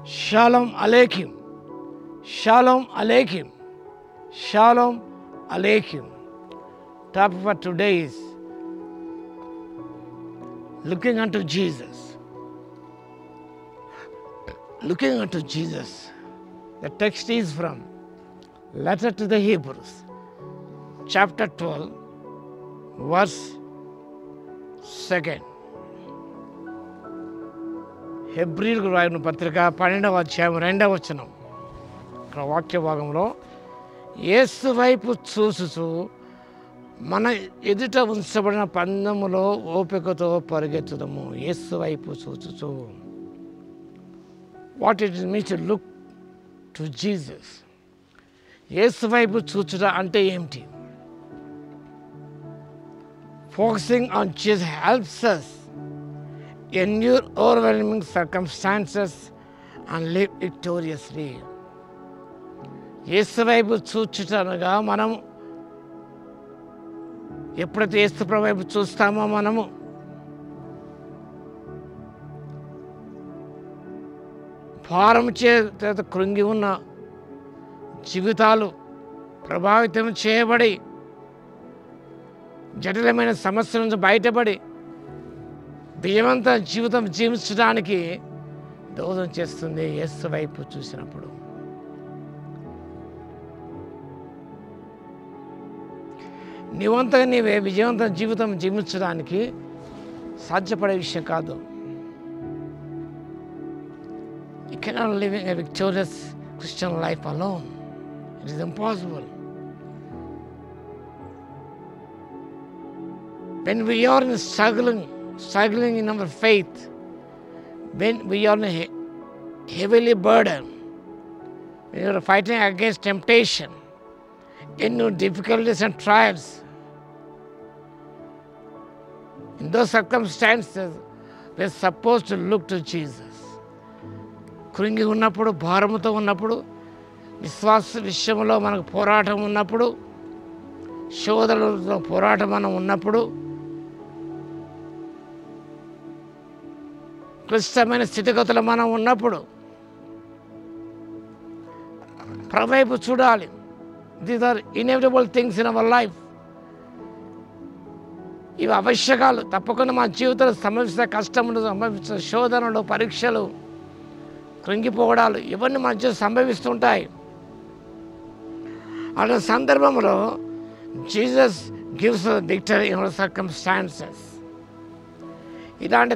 Shalom Aleichem. Shalom Aleichem. Shalom Aleichem. Topic for today is looking unto Jesus. Looking unto Jesus. The text is from Letter to the Hebrews, chapter 12, verse 2. హెబ్రీయులకు రాసిన పత్రిక 12వ అధ్యాయం 2వ వచనం. ఇక్కడ వాక్య భాగంలో యేసు వైపు చూసుచు మన ఎదుట ఉంచబడిన పందెములో ఓపికతో పరిగెత్తుదము. యేసు వైపు చూచుచు. What it means to look to Jesus. Yesu వైపు చూచుట అంటే ఏమిటి? Focusing on Jesus helps us endure overwhelming circumstances and live victoriously. Yesu వైపు చూచుట అనగా మనము ఎప్పుడైతే యేసు ప్రభు వైపు చూస్తామో మనము భారం చేత కృంగి ఉన్న జీవితాలు ప్రభావితం చేయబడి జటిలమైన సమస్యల నుంచి బయటపడి విజయవంత జీవితం జీవించడానికి దోహదం చేస్తుంది యేసు వైపు చూసినప్పుడు. నీవంతగా నీవే విజయవంత జీవితం జీవించడానికి సాధ్యపడే విషయం కాదు. You cannot live a victorious Christian life alone. It is impossible. When we are struggling in our faith, when we are heavily burdened, when we are fighting against temptation, in difficulties and trials, in those circumstances, we are supposed to look to Jesus. కృంగి ఉన్నప్పుడు, భారముతో ఉన్నప్పుడు, విశ్వాస విషయంలో మనకు పోరాటం ఉన్నప్పుడు, శోధనలతో పోరాటం మనం ఉన్నప్పుడు, క్లిష్టమైన స్థితిగతులు మనం ఉన్నప్పుడు ప్రభువైపు చూడాలి. These are inevitable things in our life. ఇవి ఆవశ్యకాలు. తప్పకుండా మా జీవితంలో సంభవించిన కష్టములు, సంభవించిన శోధనలు, పరీక్షలు, కృంగిపోవడాలు ఇవన్నీ మన జీవితం సంభవిస్తుంటాయి. అలాంటి సందర్భంలో Jesus gives victory in our circumstances. ఇలాంటి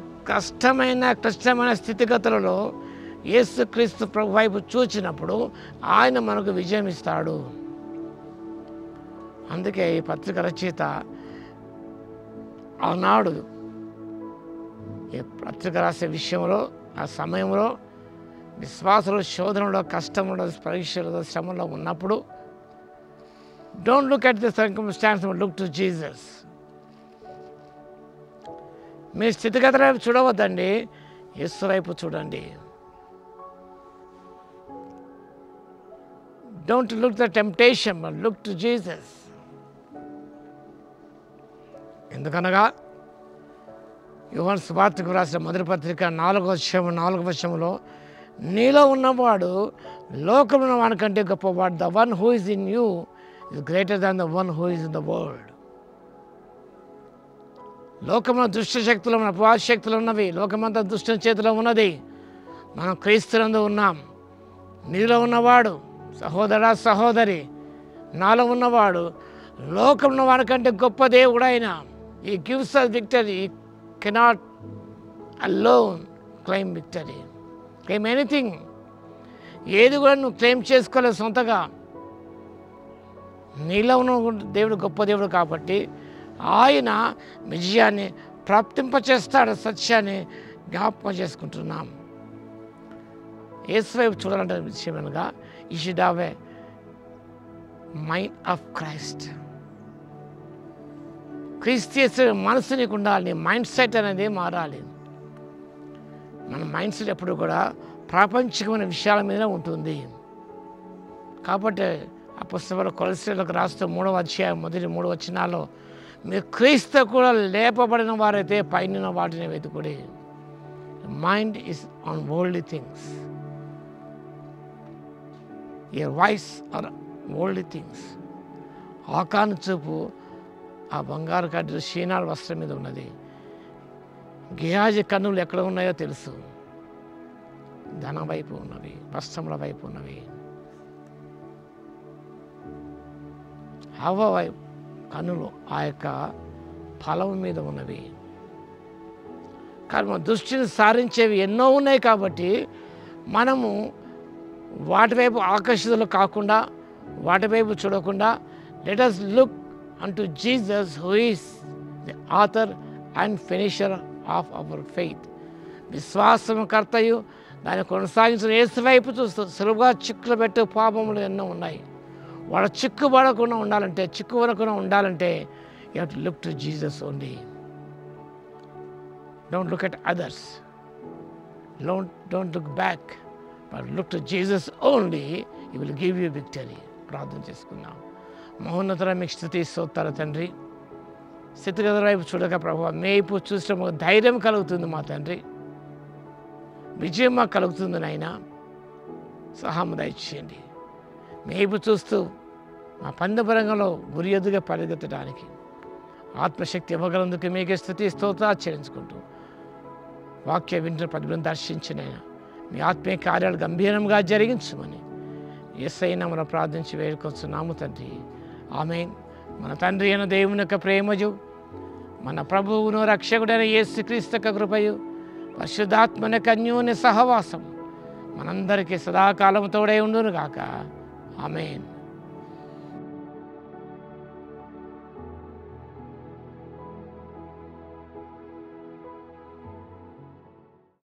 క్లిష్టమైన స్థితిగతులలో యేసుక్రీస్తు ప్రభు వైపు చూచినప్పుడు ఆయన మనకు విజయం ఇస్తాడు. అందుకే ఈ పత్రిక రచయిత ఆనాడు ఈ పత్రిక రాసే విషయంలో ఆ సమయంలో విశ్వాసంలో, శోధనలో, కష్టంలో, పరీక్షలో, శ్రమలో ఉన్నప్పుడు don't look at the circumstances, look to Jesus. మీ స్థితిగతుల వైపు చూడవద్దండి, యేసు వైపు చూడండి. Don't look the temptation, look to Jesus. ఎందుకనగా యోహాను సువార్తకు రాసిన మొదటి పత్రిక 4వ వచనంలో నీలో ఉన్నవాడు లోకంలో ఉన్న వాడికంటే గొప్పవాడు. The one who is in you is greater than the one who is in the world. లోకంలో దుష్ట శక్తులు, అపవాద శక్తులు ఉన్నవి. లోకమంతా దుష్ట చేతిలో ఉన్నది. మనం క్రీస్తునందు ఉన్నాం. నీలో ఉన్నవాడు, సహోదరా సహోదరి, నాలో ఉన్నవాడు లోకంలో వాడికంటే గొప్ప దేవుడు ఆయన. ఈ gives us victory. He cannot alone claim victory. Claim anything. ఏది కూడా నువ్వు క్లెయిమ్ చేసుకోలేవు సొంతగా. నీలో ఉన్న దేవుడు గొప్ప దేవుడు కాబట్టి ఆయన విజయాన్ని ప్రాప్తింపచేస్తాడు. సత్యాన్ని జ్ఞాపకం చేసుకుంటున్నాం. యేసు వైపు చూడాలంటే విషయం అనగా you should have a mind of Christ. క్రీస్తు యేసు మనసు నీకు ఉండాలి. మైండ్ సెట్ అనేది మారాలి. మన మైండ్ సెట్ ఎప్పుడు కూడా ప్రాపంచికమైన విషయాల మీద ఉంటుంది. కాబట్టి అపొస్తలుల కొలస్సీలకు రాస్తూ 3వ అధ్యాయం మొదటి 3 వచనాల్లో మీరు క్రీస్తు కూడా లేపబడిన వారైతే పైన వాటిని వెతుకుడి. Mind is on worldly things. Your voice are old things. ఆకాను చూపు ఆ బంగారు కడ్డీలు షీనాల్ వస్త్రం మీద ఉన్నది. గేహాజీ కన్నులు ఎక్కడ ఉన్నాయో తెలుసు. ధనం వైపు ఉన్నవి, వస్త్రముల వైపు ఉన్నవి. హవ్వ వైపు కన్నులు ఆ యొక్క ఫలం మీద ఉన్నవి. కానీ మన దృష్టిని సారించేవి ఎన్నో ఉన్నాయి కాబట్టి మనము వాటి వైపు ఆకర్షితులు కాకుండా, వాటి వైపు చూడకుండా, let us look unto Jesus who is the author and finisher of our faith. విశ్వాసము కర్తయు దాన్ని కొనసాగించిన యేసు వైపు చూస్తూ సులువుగా చిక్కులు పెట్టే పాపములు ఎన్నో ఉన్నాయి. వాడు చిక్కుపడకుండా ఉండాలంటే you have to look to Jesus only. Don't look at others. Don't look back. But look to Jesus only. He will give you victory. ప్రార్థన చేసుకుందాం. మహోన్నతర మీకు స్తుతి స్తోత్రాలు తండ్రి. స్థితిగతుల వైపు చూడక ప్రభువా, మేపు చూసిన ధైర్యం కలుగుతుంది మా తండ్రి. విజయం మాకు కలుగుతుంది నాయన. సహాయం దయచేయండి. మేపు చూస్తూ మా పందెపరంగంలో గురి ఎదుగా పరిగెత్తడానికి ఆత్మశక్తి ఇవ్వగలందుకు మీకే స్తుతి స్తోత్రాలు చెల్లించుకుంటూ వాక్య వింటున్న ప్రతిభను దర్శించినైనా మీ ఆత్మీయ కార్యాలు గంభీరంగా జరిగించమని యేసయ్య నామమున ప్రార్థించి వేడుకొస్తున్నాము తండ్రి. ఆమేన్. మన తండ్రి అయిన దేవుని యొక్క ప్రేమయు, మన ప్రభువును రక్షకుడైన యేసుక్రీస్తు యొక్క కృపయు, పరిశుద్ధాత్మని యొక్క అన్యోన్య సహవాసం మనందరికీ సదాకాలం తోడై ఉండును గాక. ఆమేన్.